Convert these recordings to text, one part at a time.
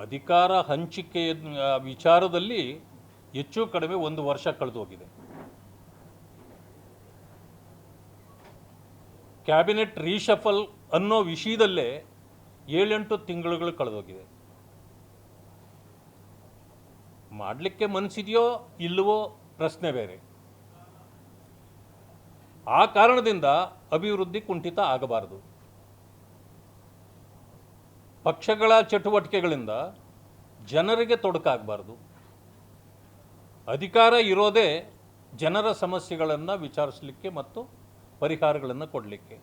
ಅಧಿಕಾರ ಹಂಚಿಕೆಯ ವಿಚಾರದಲ್ಲಿ ಹೆಚ್ಚು ಕಡಿಮೆ 1 ವರ್ಷ ಕಳೆದು ಹೋಗಿದೆ. ಕ್ಯಾಬಿನೆಟ್ ರೀಶಫಲ್ ಅನ್ನೋ ವಿಷಯದಲ್ಲೇ 7-8 ತಿಂಗಳುಗಳು ಕಳೆದೋಗಿದೆ. ಮಾಡಲಿಕ್ಕೆ ಮನಸ್ಸಿದೆಯೋ ಇಲ್ಲವೋ ಪ್ರಶ್ನೆ ಬೇರೆ. ಆ ಕಾರಣದಿಂದ ಅಭಿವೃದ್ಧಿ ಕುಂಠಿತ ಆಗಬಾರದು. ಪಕ್ಷಗಳ ಚಟುವಟಿಕೆಗಳಿಂದ ಜನರಿಗೆ ತೊಡಕಾಗಬಾರ್ದು. ಅಧಿಕಾರ ಇರೋದೇ ಜನರ ಸಮಸ್ಯೆಗಳನ್ನು ವಿಚಾರಿಸಲಿಕ್ಕೆ ಮತ್ತು ಪರಿಹಾರಗಳನ್ನು ಕೊಡಲಿಕ್ಕೆ.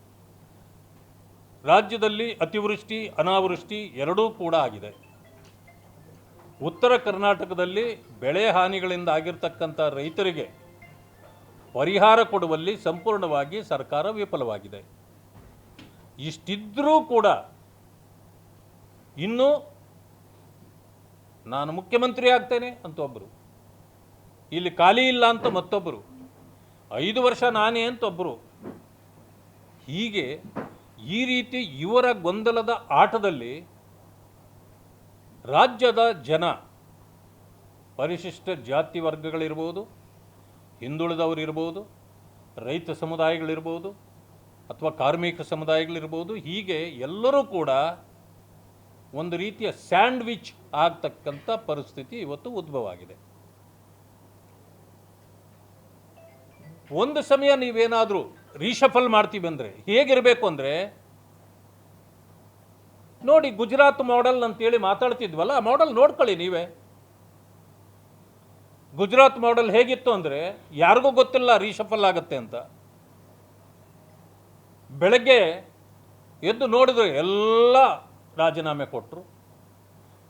ರಾಜ್ಯದಲ್ಲಿ ಅತಿವೃಷ್ಟಿ ಅನಾವೃಷ್ಟಿ ಎರಡೂ ಕೂಡ ಆಗಿದೆ. ಉತ್ತರ ಕರ್ನಾಟಕದಲ್ಲಿ ಬೆಳೆ ಹಾನಿಗಳಿಂದ ಆಗಿರ್ತಕ್ಕಂಥ ರೈತರಿಗೆ ಪರಿಹಾರ ಕೊಡುವಲ್ಲಿ ಸಂಪೂರ್ಣವಾಗಿ ಸರ್ಕಾರ ವಿಫಲವಾಗಿದೆ. ಇಷ್ಟಿದ್ದರೂ ಕೂಡ ಇನ್ನೂ ನಾನು ಮುಖ್ಯಮಂತ್ರಿ ಆಗ್ತೇನೆ ಅಂತ ಒಬ್ಬರು, ಇಲ್ಲಿ ಖಾಲಿ ಇಲ್ಲ ಅಂತ ಮತ್ತೊಬ್ಬರು, 5 ವರ್ಷ ನಾನೇ ಅಂತ ಒಬ್ಬರು, ಹೀಗೆ ಈ ರೀತಿ ಇವರ ಗೊಂದಲದ ಆಟದಲ್ಲಿ ರಾಜ್ಯದ ಜನ, ಪರಿಶಿಷ್ಟ ಜಾತಿ ವರ್ಗಗಳಿರ್ಬೋದು, ಹಿಂದುಳಿದವರಿರ್ಬೋದು, ರೈತ ಸಮುದಾಯಗಳಿರ್ಬೋದು, ಅಥವಾ ಕಾರ್ಮಿಕ ಸಮುದಾಯಗಳಿರ್ಬೋದು, ಹೀಗೆ ಎಲ್ಲರೂ ಕೂಡ ಒಂದು ರೀತಿಯ ಸ್ಯಾಂಡ್ವಿಚ್ ಆಗ್ತಕ್ಕಂಥ ಪರಿಸ್ಥಿತಿ ಇವತ್ತು ಉದ್ಭವ ಆಗಿದೆ. ಒಂದು ಸಮಯ ನೀವೇನಾದರೂ ರೀಶಫಲ್ ಮಾಡ್ತೀವಿ ಅಂದರೆ ಹೇಗಿರಬೇಕು ಅಂದರೆ, ನೋಡಿ ಗುಜರಾತ್ ಮಾಡೆಲ್ ಅಂತೇಳಿ ಮಾತಾಡ್ತಿದ್ವಲ್ಲ, ಆ ಮಾಡೆಲ್ ನೋಡ್ಕೊಳ್ಳಿ ನೀವೇ. ಗುಜರಾತ್ ಮಾಡೆಲ್ ಹೇಗಿತ್ತು ಅಂದರೆ, ಯಾರಿಗೂ ಗೊತ್ತಿಲ್ಲ ರೀಶಫಲ್ ಆಗುತ್ತೆ ಅಂತ. ಬೆಳಗ್ಗೆ ಎದ್ದು ನೋಡಿದ್ರೆ ಎಲ್ಲ ರಾಜೀನಾಮೆ ಕೊಟ್ಟರು.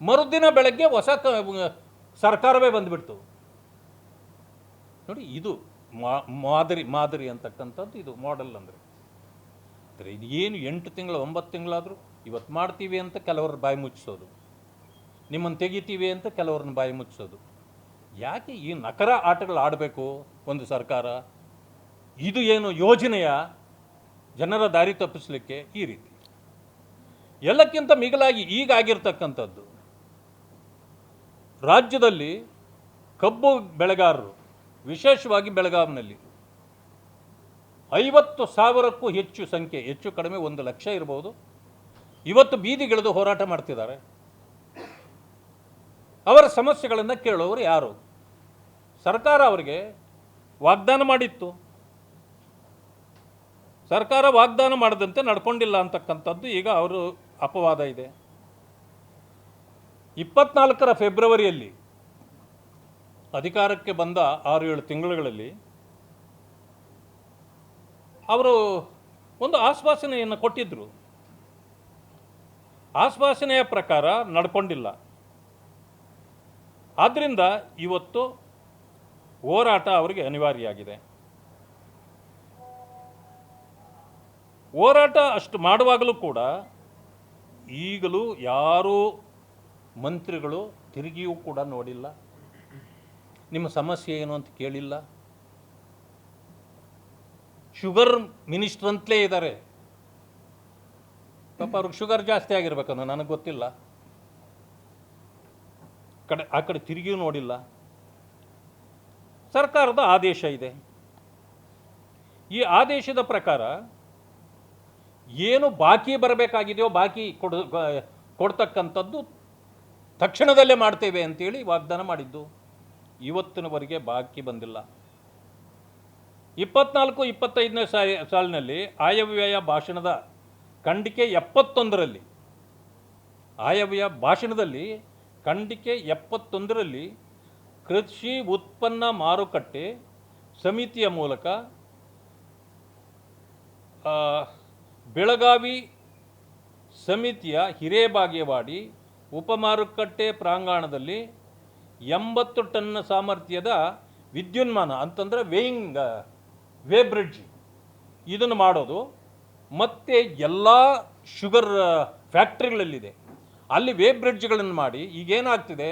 ಮರುದಿನ ಬೆಳಗ್ಗೆ ಹೊಸ ಸರ್ಕಾರವೇ ಬಂದುಬಿಡ್ತು. ನೋಡಿ, ಇದು ಮಾದರಿ ಅಂತಕ್ಕಂಥದ್ದು, ಇದು ಮಾಡೆಲ್ ಅಂದರೆ. ಇದು ಏನು 8 ತಿಂಗಳು 9 ತಿಂಗಳಾದರೂ ಇವತ್ತು ಮಾಡ್ತೀವಿ ಅಂತ ಕೆಲವರು ಬಾಯಿ ಮುಚ್ಚಿಸೋದು, ನಿಮ್ಮನ್ನು ತೆಗಿತೀವಿ ಅಂತ ಕೆಲವ್ರನ್ನ ಬಾಯಿ ಮುಚ್ಚಿಸೋದು. ಯಾಕೆ ಈ ನಕರ ಆಟಗಳು ಆಡಬೇಕು ಒಂದು ಸರ್ಕಾರ? ಇದು ಏನು ಯೋಜನೆಯ ಜನರ ದಾರಿ ತಪ್ಪಿಸಲಿಕ್ಕೆ ಈ ರೀತಿ? ಎಲ್ಲಕ್ಕಿಂತ ಮಿಗಿಲಾಗಿ ಈಗ ಆಗಿರ್ತಕ್ಕಂಥದ್ದು, ರಾಜ್ಯದಲ್ಲಿ ಕಬ್ಬು ಬೆಳೆಗಾರರು, ವಿಶೇಷವಾಗಿ ಬೆಳಗಾವಿನಲ್ಲಿ 50,000ಕ್ಕೂ ಹೆಚ್ಚು ಸಂಖ್ಯೆ, ಹೆಚ್ಚು ಕಡಿಮೆ 1 ಲಕ್ಷ ಇರಬಹುದು, ಇವತ್ತು ಬೀದಿಗಿಳಿದು ಹೋರಾಟ ಮಾಡ್ತಿದ್ದಾರೆ. ಅವರ ಸಮಸ್ಯೆಗಳನ್ನು ಕೇಳೋರು ಯಾರು? ಸರ್ಕಾರ ಅವರಿಗೆ ವಾಗ್ದಾನ ಮಾಡಿತ್ತು. ಸರ್ಕಾರ ವಾಗ್ದಾನ ಮಾಡದಂತೆ ನಡ್ಕೊಂಡಿಲ್ಲ ಅಂತಕ್ಕಂಥದ್ದು ಈಗ ಅವರು ಅಪವಾದ ಇದೆ. 24 ಫೆಬ್ರವರಿಯಲ್ಲಿ ಅಧಿಕಾರಕ್ಕೆ ಬಂದ 6-7 ತಿಂಗಳುಗಳಲ್ಲಿ ಅವರು ಒಂದು ಆಶ್ವಾಸನೆಯನ್ನು ಕೊಟ್ಟಿದ್ದರು. ಆಶ್ವಾಸನೆಯ ಪ್ರಕಾರ ನಡ್ಕೊಂಡಿಲ್ಲ. ಆದ್ದರಿಂದ ಇವತ್ತು ಹೋರಾಟ ಅವರಿಗೆ ಅನಿವಾರ್ಯ ಆಗಿದೆ. ಹೋರಾಟ ಅಷ್ಟು ಮಾಡುವಾಗಲೂ ಕೂಡ ಈಗಲೂ ಯಾರೂ ಮಂತ್ರಿಗಳು ತಿರುಗಿಯೂ ಕೂಡ ನೋಡಿಲ್ಲ, ನಿಮ್ಮ ಸಮಸ್ಯೆ ಏನು ಅಂತ ಕೇಳಿಲ್ಲ. ಶುಗರ್ ಮಿನಿಸ್ಟರ್ ಅಂತಲೇ ಇದ್ದಾರೆ. ಪಾಪ ಅವ್ರಿಗೆ ಶುಗರ್ ಜಾಸ್ತಿ ಆಗಿರ್ಬೇಕನ್ನೋ ನನಗೆ ಗೊತ್ತಿಲ್ಲ. ಆ ಕಡೆ ತಿರುಗಿಯೂ ನೋಡಿಲ್ಲ. ಸರ್ಕಾರದ ಆದೇಶ ಇದೆ. ಈ ಆದೇಶದ ಪ್ರಕಾರ ಏನು ಬಾಕಿ ಬರಬೇಕಾಗಿದೆಯೋ ಬಾಕಿ ಕೊಡ್ತಕ್ಕಂಥದ್ದು ತಕ್ಷಣದಲ್ಲೇ ಮಾಡ್ತೇವೆ ಅಂತೇಳಿ ವಾಗ್ದಾನ ಮಾಡಿದ್ದು. ಇವತ್ತಿನವರೆಗೆ ಬಾಕಿ ಬಂದಿಲ್ಲ. 24-25ನೇ ಸಾಲಿನಲ್ಲಿ ಆಯವ್ಯಯ ಭಾಷಣದ ಖಂಡಿಕೆ 71ರಲ್ಲಿ, ಆಯವ್ಯಯ ಭಾಷಣದಲ್ಲಿ ಖಂಡಿಕೆ 71ರಲ್ಲಿ ಕೃಷಿ ಉತ್ಪನ್ನ ಮಾರುಕಟ್ಟೆ ಸಮಿತಿಯ ಮೂಲಕ ಬೆಳಗಾವಿ ಸಮಿತಿಯ ಹಿರೇಬಾಗೇವಾಡಿ ಉಪಮಾರುಕಟ್ಟೆ ಪ್ರಾಂಗಣದಲ್ಲಿ 80 ಟನ್ ಸಾಮರ್ಥ್ಯದ ವಿದ್ಯುನ್ಮಾನ ಅಂತಂದರೆ ವೇ ಬ್ರಿಡ್ಜ್ ಇದನ್ನು ಮಾಡೋದು, ಮತ್ತು ಎಲ್ಲ ಶುಗರ್ ಫ್ಯಾಕ್ಟ್ರಿಗಳಲ್ಲಿದೆ ಅಲ್ಲಿ ವೇ ಬ್ರಿಡ್ಜ್ಗಳನ್ನು ಮಾಡಿ ಈಗೇನಾಗ್ತಿದೆ,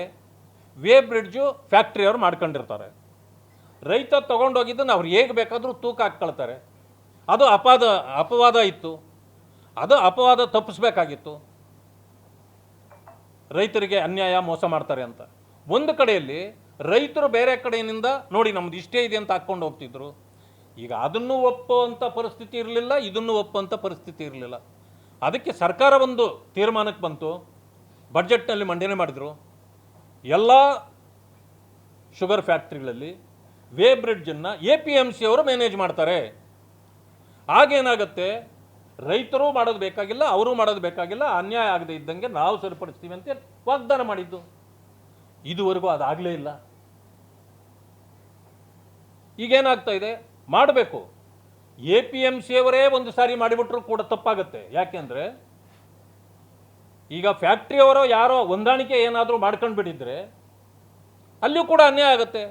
ವೇ ಬ್ರಿಡ್ಜು ಫ್ಯಾಕ್ಟ್ರಿಯವರು ಮಾಡ್ಕೊಂಡಿರ್ತಾರೆ. ರೈತ ತೊಗೊಂಡೋಗಿದ್ದನ್ನು ಅವ್ರು ಹೇಗೆ ಬೇಕಾದರೂ ತೂಕ ಹಾಕ್ಕೊಳ್ತಾರೆ. ಅದು ಅಪವಾದ ಇತ್ತು. ಅದು ಅಪವಾದ ತಪ್ಪಿಸ್ಬೇಕಾಗಿತ್ತು. ರೈತರಿಗೆ ಅನ್ಯಾಯ ಮೋಸ ಮಾಡ್ತಾರೆ ಅಂತ. ಒಂದು ಕಡೆಯಲ್ಲಿ ರೈತರು ಬೇರೆ ಕಡೆಯಿಂದ ನೋಡಿ ನಮ್ದು ಇಷ್ಟೇ ಇದೆ ಅಂತ ಹಾಕ್ಕೊಂಡು ಹೋಗ್ತಿದ್ರು. ಈಗ ಅದನ್ನು ಒಪ್ಪುವಂಥ ಪರಿಸ್ಥಿತಿ ಇರಲಿಲ್ಲ, ಇದನ್ನು ಒಪ್ಪುವಂಥ ಪರಿಸ್ಥಿತಿ ಇರಲಿಲ್ಲ. ಅದಕ್ಕೆ ಸರ್ಕಾರ ಒಂದು ತೀರ್ಮಾನಕ್ಕೆ ಬಂತು, ಬಡ್ಜೆಟ್ನಲ್ಲಿ ಮಂಡನೆ ಮಾಡಿದರು. ಎಲ್ಲ ಶುಗರ್ ಫ್ಯಾಕ್ಟ್ರಿಗಳಲ್ಲಿ ವೇ ಬ್ರಿಡ್ಜನ್ನು APMC ಅವರು ಮ್ಯಾನೇಜ್ ಮಾಡ್ತಾರೆ. ಆಗೇನಾಗುತ್ತೆ, ರೈತರು ಮಾಡೋದು ಬೇಕಾಗಿಲ್ಲ, ಅವರು ಮಾಡೋದು ಬೇಕಾಗಿಲ್ಲ, ಅನ್ಯಾಯ ಆಗದೆ ಇದ್ದಂಗೆ ನಾವು ಸರಿಪಡಿಸ್ತೀವಿ ಅಂತ ವಾಗ್ದಾನ ಮಾಡಿದ್ದು. ಇದುವರೆಗೂ ಅದಾಗಲೇ ಇಲ್ಲ. ಈಗೇನಾಗ್ತಾ ಇದೆ, ಮಾಡಬೇಕು. APMC ಅವರೇ ಒಂದು ಸಾರಿ ಮಾಡಿಬಿಟ್ರು ಕೂಡ ತಪ್ಪಾಗುತ್ತೆ. ಯಾಕೆಂದರೆ ಈಗ ಫ್ಯಾಕ್ಟ್ರಿಯವರೋ ಯಾರೋ ಹೊಂದಾಣಿಕೆ ಏನಾದರೂ ಮಾಡ್ಕೊಂಡು ಬಿಟ್ಟಿದ್ರೆ ಅಲ್ಲಿಯೂ ಕೂಡ ಅನ್ಯಾಯ ಆಗುತ್ತೆ.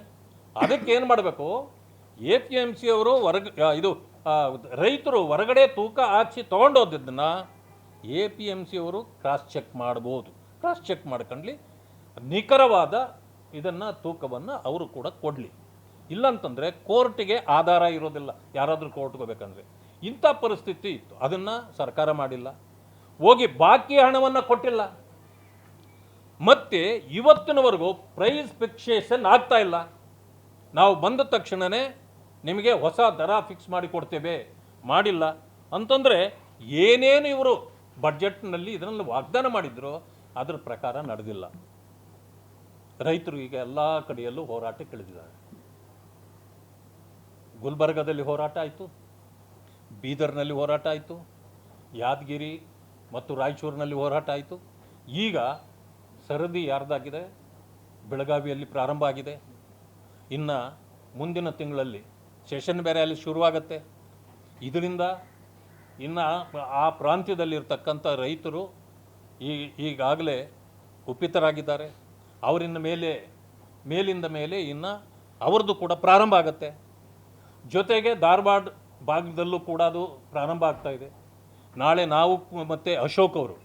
ಅದಕ್ಕೆ ಏನು ಮಾಡಬೇಕು, APMC ಅವರು ರೈತರು ಹೊರಗಡೆ ತೂಕ ಹಾಕಿ ತೊಗೊಂಡೋದನ್ನು APMC ಅವರು ಕ್ರಾಸ್ ಚೆಕ್ ಮಾಡ್ಬೋದು. ಕ್ರಾಸ್ ಚೆಕ್ ಮಾಡ್ಕೊಂಡ್ಲಿ ನಿಖರವಾದ ಇದನ್ನು ತೂಕವನ್ನು ಅವರು ಕೂಡ ಕೊಡಲಿ. ಇಲ್ಲಂತಂದರೆ ಕೋರ್ಟಿಗೆ ಆಧಾರ ಇರೋದಿಲ್ಲ, ಯಾರಾದರೂ ಕೋರ್ಟ್ಗೆ ಹೋಗ್ಬೇಕಂದ್ರೆ. ಇಂಥ ಪರಿಸ್ಥಿತಿ ಇತ್ತು, ಅದನ್ನು ಸರ್ಕಾರ ಮಾಡಿಲ್ಲ. ಹೋಗಿ ಬಾಕಿ ಹಣವನ್ನು ಕೊಟ್ಟಿಲ್ಲ. ಮತ್ತು ಇವತ್ತಿನವರೆಗೂ ಪ್ರೈಸ್ ಫಿಕ್ಸೇಷನ್ ಆಗ್ತಾ ಇಲ್ಲ. ನಾವು ಬಂದ ತಕ್ಷಣವೇ ನಿಮಗೆ ಹೊಸ ದರ ಫಿಕ್ಸ್ ಮಾಡಿ ಕೊಡ್ತೇವೆ, ಮಾಡಿಲ್ಲ ಅಂತಂದರೆ ಏನೇನು ಇವರು ಬಡ್ಜೆಟ್ನಲ್ಲಿ ಇದರಲ್ಲಿ ವಾಗ್ದಾನ ಮಾಡಿದ್ರು ಅದರ ಪ್ರಕಾರ ನಡೆದಿಲ್ಲ. ರೈತರು ಈಗ ಎಲ್ಲ ಕಡೆಯಲ್ಲೂ ಹೋರಾಟಕ್ಕೆ ಇಳಿದಿದ್ದಾರೆ. ಗುಲ್ಬರ್ಗದಲ್ಲಿ ಹೋರಾಟ ಆಯಿತು, ಬೀದರ್ನಲ್ಲಿ ಹೋರಾಟ ಆಯಿತು, ಯಾದಗಿರಿ ಮತ್ತು ರಾಯಚೂರಿನಲ್ಲಿ ಹೋರಾಟ ಆಯಿತು. ಈಗ ಸರದಿ ಯಾರ್ದಾಗಿದೆ, ಬೆಳಗಾವಿಯಲ್ಲಿ ಪ್ರಾರಂಭ ಆಗಿದೆ. ಇನ್ನು ಮುಂದಿನ ತಿಂಗಳಲ್ಲಿ ಸೆಷನ್ ಬೇರೆ ಅಲ್ಲಿ ಶುರುವಾಗುತ್ತೆ. ಇದರಿಂದ ಇನ್ನು ಆ ಪ್ರಾಂತ್ಯದಲ್ಲಿರ್ತಕ್ಕಂಥ ರೈತರು ಈಗಾಗಲೇ ಕುಪಿತರಾಗಿದ್ದಾರೆ. ಅವರಿನ ಮೇಲಿಂದ ಮೇಲೆ ಇನ್ನು ಅವ್ರದ್ದು ಕೂಡ ಪ್ರಾರಂಭ ಆಗುತ್ತೆ. ಜೊತೆಗೆ ಧಾರವಾಡ ಭಾಗದಲ್ಲೂ ಕೂಡ ಅದು ಪ್ರಾರಂಭ ಆಗ್ತಾ ಇದೆ. ನಾಳೆ ನಾವು ಮತ್ತು ಅಶೋಕ್ ಅವರು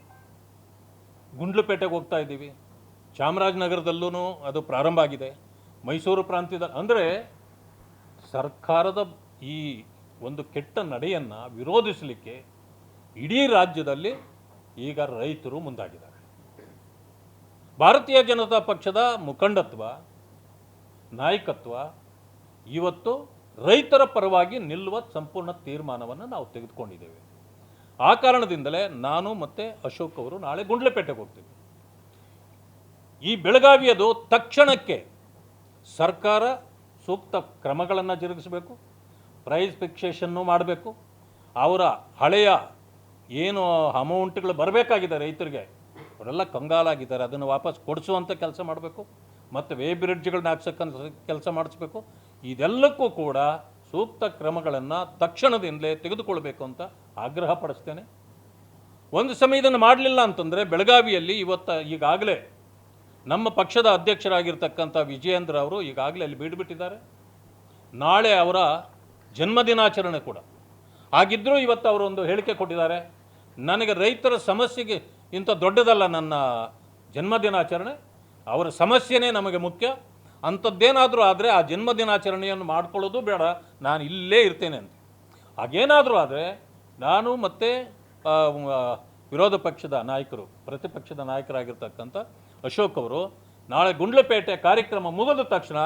ಗುಂಡ್ಲುಪೇಟೆಗೆ ಹೋಗ್ತಾ ಇದ್ದೀವಿ. ಚಾಮರಾಜನಗರದಲ್ಲೂ ಅದು ಪ್ರಾರಂಭ ಆಗಿದೆ. ಮೈಸೂರು ಪ್ರಾಂತ್ಯದ ಅಂದರೆ ಸರ್ಕಾರದ ಈ ಒಂದು ಕೆಟ್ಟ ನಡೆಯನ್ನು ವಿರೋಧಿಸಲಿಕ್ಕೆ ಇಡೀ ರಾಜ್ಯದಲ್ಲಿ ಈಗ ರೈತರು ಮುಂದಾಗಿದ್ದಾರೆ. ಭಾರತೀಯ ಜನತಾ ಪಕ್ಷದ ಮುಖಂಡತ್ವ, ನಾಯಕತ್ವ ಇವತ್ತು ರೈತರ ಪರವಾಗಿ ನಿಲ್ಲುವ ಸಂಪೂರ್ಣ ತೀರ್ಮಾನವನ್ನು ನಾವು ತೆಗೆದುಕೊಂಡಿದ್ದೇವೆ. ಆ ಕಾರಣದಿಂದಲೇ ನಾನು ಮತ್ತು ಅಶೋಕ್ ಅವರು ನಾಳೆ ಗುಂಡ್ಲುಪೇಟೆಗೆ ಹೋಗ್ತೀವಿ. ಈ ಬೆಳಗಾವಿಯದು ತಕ್ಷಣಕ್ಕೆ ಸರ್ಕಾರ ಸೂಕ್ತ ಕ್ರಮಗಳನ್ನು ಜರುಗಿಸಬೇಕು, ಪ್ರೈಸ್ ಫಿಕ್ಸೇಷನ್ನು ಮಾಡಬೇಕು. ಅವರ ಹಳೆಯ ಏನು ಅಮೌಂಟ್ಗಳು ಬರಬೇಕಾಗಿದೆ ರೈತರಿಗೆ, ಅವರೆಲ್ಲ ಕಂಗಾಲಾಗಿದ್ದಾರೆ, ಅದನ್ನು ವಾಪಸ್ ಕೊಡಿಸುವಂಥ ಕೆಲಸ ಮಾಡಬೇಕು. ಮತ್ತು ವೇ ಬ್ರಿಡ್ಜ್ಗಳನ್ನ ಹಾಕ್ಸಕ್ಕಂಥ ಕೆಲಸ ಮಾಡಿಸ್ಬೇಕು. ಇದೆಲ್ಲಕ್ಕೂ ಕೂಡ ಸೂಕ್ತ ಕ್ರಮಗಳನ್ನು ತಕ್ಷಣದಿಂದಲೇ ತೆಗೆದುಕೊಳ್ಬೇಕು ಅಂತ ಆಗ್ರಹ ಪಡಿಸ್ತೇನೆ. ಒಂದು ಸಮಯ ಇದನ್ನು ಮಾಡಲಿಲ್ಲ ಅಂತಂದರೆ ಬೆಳಗಾವಿಯಲ್ಲಿ ಈಗಾಗಲೇ ನಮ್ಮ ಪಕ್ಷದ ಅಧ್ಯಕ್ಷರಾಗಿರ್ತಕ್ಕಂಥ ವಿಜಯೇಂದ್ರ ಅವರು ಈಗಾಗಲೇ ಅಲ್ಲಿ ಬಿಟ್ಟುಬಿಟ್ಟಿದ್ದಾರೆ. ನಾಳೆ ಅವರ ಜನ್ಮದಿನಾಚರಣೆ ಕೂಡ ಆಗಿದ್ದರೂ ಇವತ್ತು ಅವರು ಒಂದು ಹೇಳಿಕೆ ಕೊಟ್ಟಿದ್ದಾರೆ, ನನಗೆ ರೈತರ ಸಮಸ್ಯೆಗೆ ಇಂಥ ದೊಡ್ಡದಲ್ಲ ನನ್ನ ಜನ್ಮದಿನಾಚರಣೆ, ಅವರ ಸಮಸ್ಯೆನೇ ನಮಗೆ ಮುಖ್ಯ, ಅಂಥದ್ದೇನಾದರೂ ಆದರೆ ಆ ಜನ್ಮದಿನಾಚರಣೆಯನ್ನು ಮಾಡ್ಕೊಳ್ಳೋದು ಬೇಡ, ನಾನು ಇಲ್ಲೇ ಇರ್ತೇನೆ ಅಂತ. ಹಾಗೇನಾದರೂ ಆದರೆ ನಾನು ಮತ್ತು ವಿರೋಧ ಪಕ್ಷದ ನಾಯಕರು, ಪ್ರತಿಪಕ್ಷದ ನಾಯಕರಾಗಿರ್ತಕ್ಕಂಥ ಅಶೋಕ್ ಅವರು ನಾಳೆ ಗುಂಡ್ಲುಪೇಟೆ ಕಾರ್ಯಕ್ರಮ ಮುಗಿದ ತಕ್ಷಣ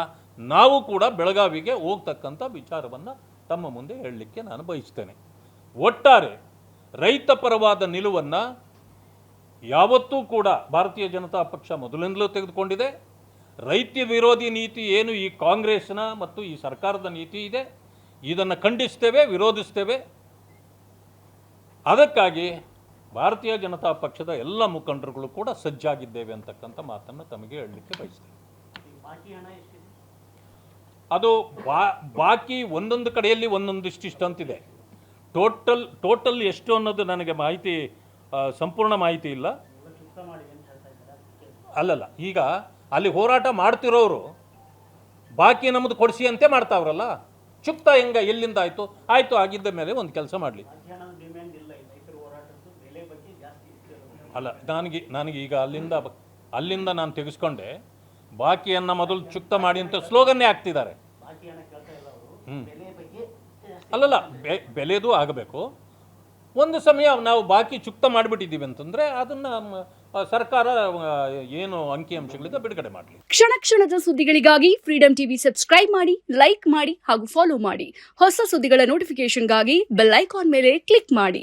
ನಾವು ಕೂಡ ಬೆಳಗಾವಿಗೆ ಹೋಗ್ತಕ್ಕಂಥ ವಿಚಾರವನ್ನು ತಮ್ಮ ಮುಂದೆ ಹೇಳಲಿಕ್ಕೆ ನಾನು ಬಯಸ್ತೇನೆ. ಒಟ್ಟಾರೆ ರೈತ ಪರವಾದ ನಿಲುವನ್ನು ಯಾವತ್ತೂ ಕೂಡ ಭಾರತೀಯ ಜನತಾ ಪಕ್ಷ ಮೊದಲಿಂದಲೂ ತೆಗೆದುಕೊಂಡಿದೆ. ರೈತ ವಿರೋಧಿ ನೀತಿ ಏನು ಈ ಕಾಂಗ್ರೆಸ್ನ ಮತ್ತು ಈ ಸರ್ಕಾರದ ನೀತಿ ಇದೆ, ಇದನ್ನು ಖಂಡಿಸ್ತೇವೆ, ವಿರೋಧಿಸ್ತೇವೆ. ಅದಕ್ಕಾಗಿ ಭಾರತೀಯ ಜನತಾ ಪಕ್ಷದ ಎಲ್ಲ ಮುಖಂಡರುಗಳು ಕೂಡ ಸಜ್ಜಾಗಿದ್ದೇವೆ ಅಂತಕ್ಕಂಥ ಮಾತನ್ನು ತಮಗೆ ಹೇಳಲಿಕ್ಕೆ ಬಯಸ್ತೇನೆ. ಅದು ಬಾಕಿ ಒಂದೊಂದು ಕಡೆಯಲ್ಲಿ ಒಂದೊಂದಿಷ್ಟು ಅಂತಿದೆ. ಟೋಟಲ್ ಎಷ್ಟು ಅನ್ನೋದು ನನಗೆ ಮಾಹಿತಿ, ಸಂಪೂರ್ಣ ಮಾಹಿತಿ ಇಲ್ಲ. ಅಲ್ಲಲ್ಲ, ಈಗ ಅಲ್ಲಿ ಹೋರಾಟ ಮಾಡ್ತಿರೋರು ಬಾಕಿ ನಮ್ಮದು ಕೊಡಿಸಿ ಅಂತೆ ಮಾಡ್ತಾವ್ರಲ್ಲ, ಚುಕ್ತ ಎಲ್ಲಿಂದ ಆಯಿತು ಆಗಿದ್ದ ಮೇಲೆ ಒಂದು ಕೆಲಸ ಮಾಡಲಿ. ಅಲ್ಲ, ನನಗೆ ಈಗ ಅಲ್ಲಿಂದ ನಾನು ತೆಗೆಸ್ಕೊಂಡೆ, ಬಾಕಿಯನ್ನು ಮೊದಲು ಚುಕ್ತ ಮಾಡಿ ಅಂತ ಸ್ಲೋಗನ್ನೇ ಹಾಕ್ತಿದ್ದಾರೆ. ಅಲ್ಲಲ್ಲ, ಬೆಲೆದು ಆಗಬೇಕು. ಒಂದು ಸಮಯ ನಾವು ಬಾಕಿ ಚುಕ್ತ ಮಾಡಿಬಿಟ್ಟಿದ್ದೀವಿ ಅಂತಂದರೆ ಅದನ್ನು ಸರ್ಕಾರ ಏನು ಅಂಕಿಅಂಶಗಳಿಂದ ಬಿಡುಗಡೆ ಮಾಡಲಿ. ಕ್ಷಣ ಕ್ಷಣದ ಸುದ್ದಿಗಳಿಗಾಗಿ ಫ್ರೀಡಂ ಟಿವಿ ಸಬ್ಸ್ಕ್ರೈಬ್ ಮಾಡಿ, ಲೈಕ್ ಮಾಡಿ ಹಾಗೂ ಫಾಲೋ ಮಾಡಿ. ಹೊಸ ಸುದ್ದಿಗಳ ನೋಟಿಫಿಕೇಶನ್ಗಾಗಿ ಬೆಲ್ ಐಕಾನ್ ಮೇಲೆ ಕ್ಲಿಕ್ ಮಾಡಿ.